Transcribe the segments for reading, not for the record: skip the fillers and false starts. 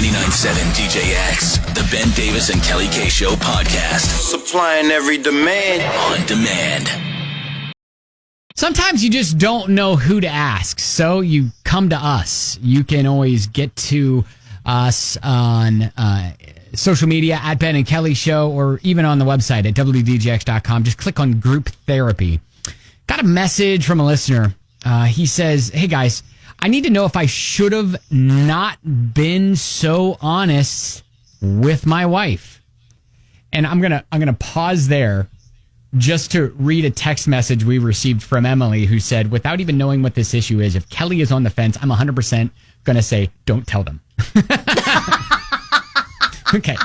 99.7 DJX, the Ben Davis and Kelly K Show podcast. Supplying every demand. On demand. Sometimes you just don't know who to ask, so you come to us. You can always get to us on social media at Ben and Kelly Show, or even on the website at WDGX.com. Just click on group therapy. Got a message from a listener. He says, hey guys, I need to know if I should have not been so honest with my wife. And I'm gonna pause there just to read a text message we received from Emily, who said, without even knowing what this issue is, if Kelly is on the fence, I'm 100% going to say, don't tell them. Okay.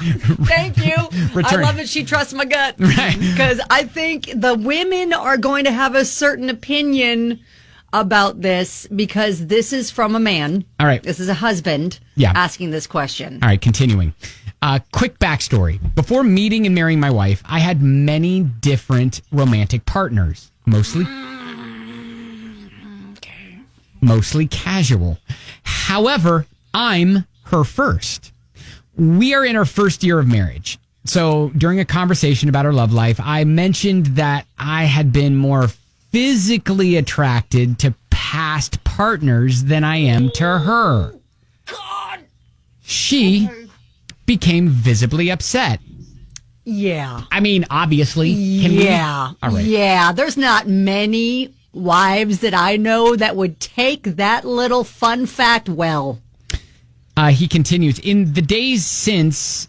Thank you. Return. I love that she trusts my gut. Right. Because I think the women are going to have a certain opinion about this, because this is from a man. All right. This is a husband asking this question. All right, continuing. Quick backstory. Before meeting and marrying my wife, I had many different romantic partners, mostly casual. However, I'm her first. We are in our first year of marriage. So during a conversation about our love life, I mentioned that I had been more physically attracted to past partners than I am to her. God. She became visibly upset. Yeah. I mean, obviously. Yeah. All right. Yeah. There's not many wives that I know that would take that little fun fact well. He continues, in the days since,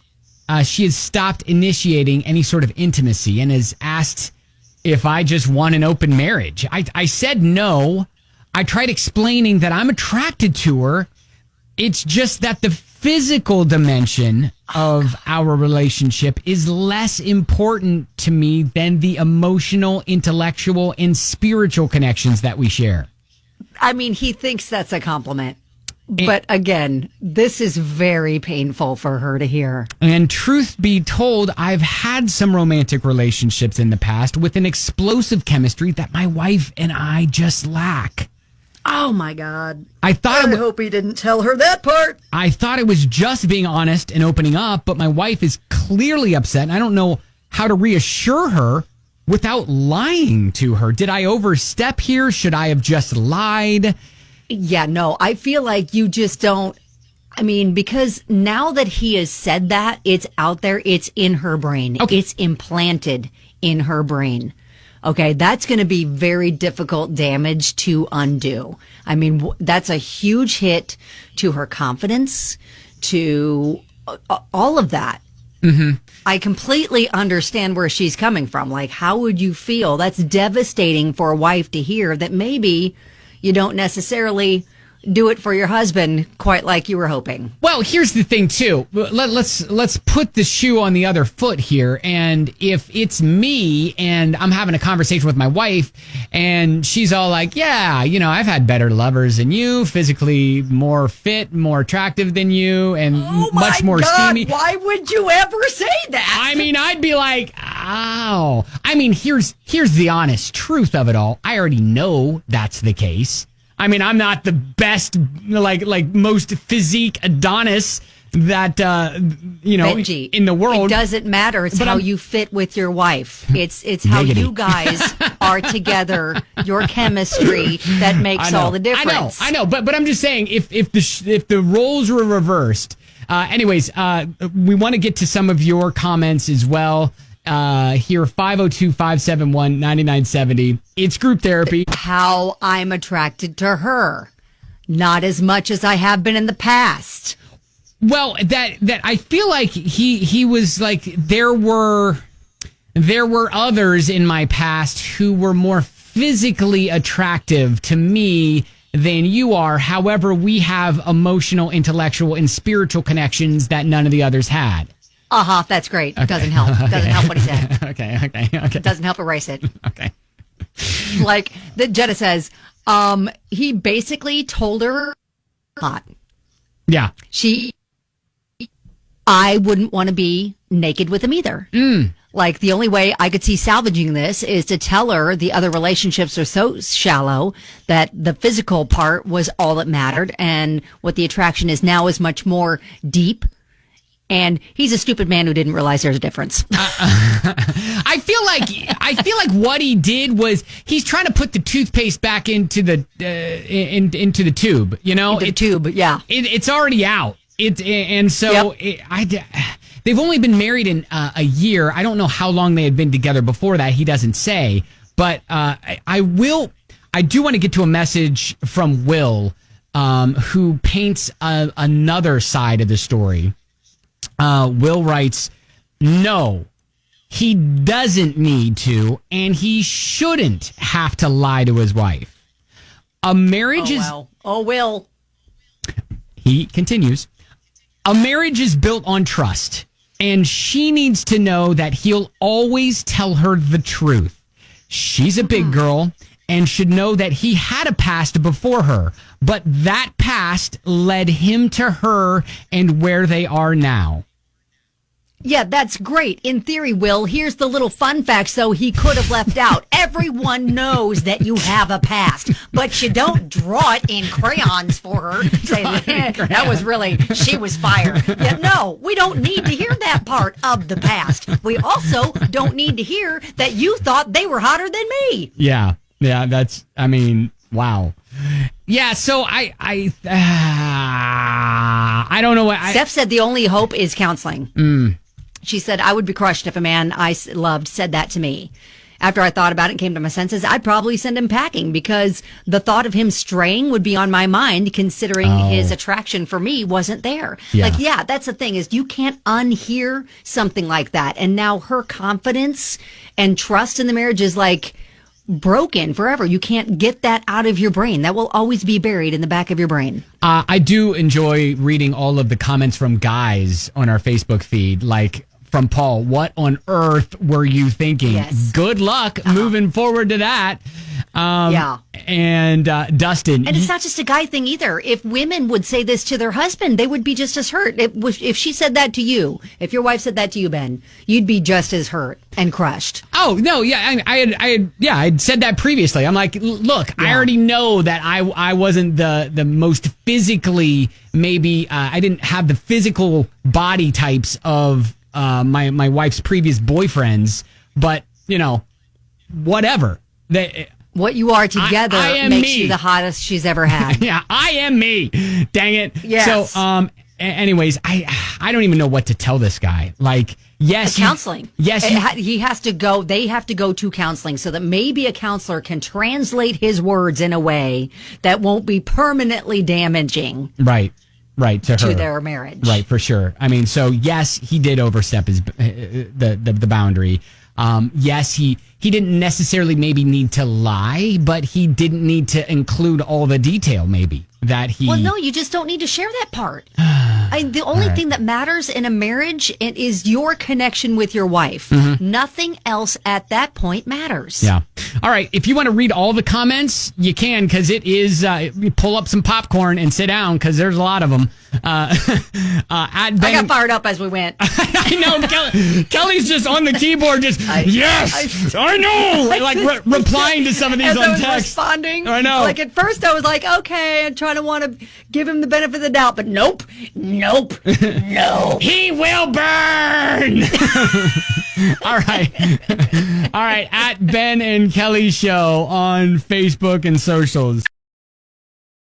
she has stopped initiating any sort of intimacy and has asked if I just want an open marriage. I said no. I tried explaining that I'm attracted to her. It's just that the physical dimension of our relationship is less important to me than the emotional, intellectual, and spiritual connections that we share. I mean, he thinks that's a compliment. But again, this is very painful for her to hear. And truth be told, I've had some romantic relationships in the past with an explosive chemistry that my wife and I just lack. Oh, my God. I hope he didn't tell her that part. I thought it was just being honest and opening up, but my wife is clearly upset, and I don't know how to reassure her without lying to her. Did I overstep here? Should I have just lied? Yeah, no, I feel like you just don't. I mean, because now that he has said that, it's out there, it's in her brain. Okay. It's implanted in her brain. Okay, that's going to be very difficult damage to undo. I mean, that's a huge hit to her confidence, to all of that. Mm-hmm. I completely understand where she's coming from. Like, how would you feel? That's devastating for a wife to hear that maybe you don't necessarily do it for your husband quite like you were hoping. Well, here's the thing, too. Let's put the shoe on the other foot here. And if it's me and I'm having a conversation with my wife and she's all like, yeah, you know, I've had better lovers than you, physically more fit, more attractive than you, and much more steamy. Why would you ever say that? I mean, I'd be like, ow. I mean, here's the honest truth of it all. I already know that's the case. I mean, I'm not the best, like most physique Adonis that, Benji, in the world. It doesn't matter. It's how you fit with your wife. It's how you guys are together, your chemistry that makes all the difference. I know. But I'm just saying, if the roles were reversed. Anyways, we want to get to some of your comments as well. Here, 502-571-9970. It's group therapy. How I'm attracted to her. Not as much as I have been in the past. Well, that I feel like he was like, there were others in my past who were more physically attractive to me than you are. However, we have emotional, intellectual, and spiritual connections that none of the others had. That's great. Okay. Doesn't help. Doesn't help what he said. Okay. Doesn't help erase it. Okay. Like Jenna says, he basically told her hot. Yeah. I wouldn't want to be naked with him either. Like, the only way I could see salvaging this is to tell her the other relationships are so shallow that the physical part was all that mattered, and what the attraction is now is much more deep. And he's a stupid man who didn't realize there's a difference. I feel like what he did was he's trying to put the toothpaste back into the into the tube. You know, the tube. Yeah, it's already out. They've only been married in a year. I don't know how long they had been together before that. He doesn't say. But I do want to get to a message from Will, who paints another side of the story. Will writes, no, he doesn't need to, and he shouldn't have to lie to his wife. A marriage is... Oh, Will. He continues, a marriage is built on trust, and she needs to know that he'll always tell her the truth. She's a big girl and should know that he had a past before her, but that past led him to her and where they are now. Yeah, that's great. In theory, Will, here's the little fun facts, though, he could have left out. Everyone knows that you have a past, but you don't draw it in crayons for her. Say, that was really, she was fire. Yeah, no, we don't need to hear that part of the past. We also don't need to hear that you thought they were hotter than me. Yeah, that's, I mean, wow. Yeah, so I don't know what... Steph said the only hope is counseling. She said, I would be crushed if a man I loved said that to me. After I thought about it and came to my senses, I'd probably send him packing because the thought of him straying would be on my mind, considering his attraction for me wasn't there. Yeah. That's the thing, is you can't unhear something like that. And now her confidence and trust in the marriage is like broken forever. You can't get that out of your brain. That will always be buried in the back of your brain. I do enjoy reading all of the comments from guys on our Facebook feed, like from Paul, what on earth were you thinking? Yes. Good luck moving forward to that. And Dustin. And it's not just a guy thing either. If women would say this to their husband, they would be just as hurt. If she said that to you, if your wife said that to you, Ben, you'd be just as hurt and crushed. Oh, no, yeah. I'd said that previously. I'm like, look, I already know that I wasn't the most physically, maybe, I didn't have the physical body types of my wife's previous boyfriends, but, you know, whatever. What you are together makes you the hottest she's ever had. Yeah, I am me. Dang it. Yes. So, anyways, I don't even know what to tell this guy. Like, yes. Counseling. Yes. He has to go, they have to go to counseling so that maybe a counselor can translate his words in a way that won't be permanently damaging. Right. To her. Their marriage. Right, for sure. I mean, so yes, he did overstep the boundary. Yes, he didn't necessarily maybe need to lie, but he didn't need to include all the detail maybe that he... Well, no, you just don't need to share that part. The only thing that matters in a marriage is your connection with your wife. Mm-hmm. Nothing else at that point matters. Yeah. All right. If you want to read all the comments, you can, because it is, pull up some popcorn and sit down, because there's a lot of them. I got fired up as we went. I know. Kelly's just on the keyboard, just, yes, I know. Like replying to some of these as on I was text. Responding. I know. Like at first I was like, okay, I'm trying to want to give him the benefit of the doubt, but nope. No. He will burn. All right. At Ben and Kelly Show on Facebook and socials.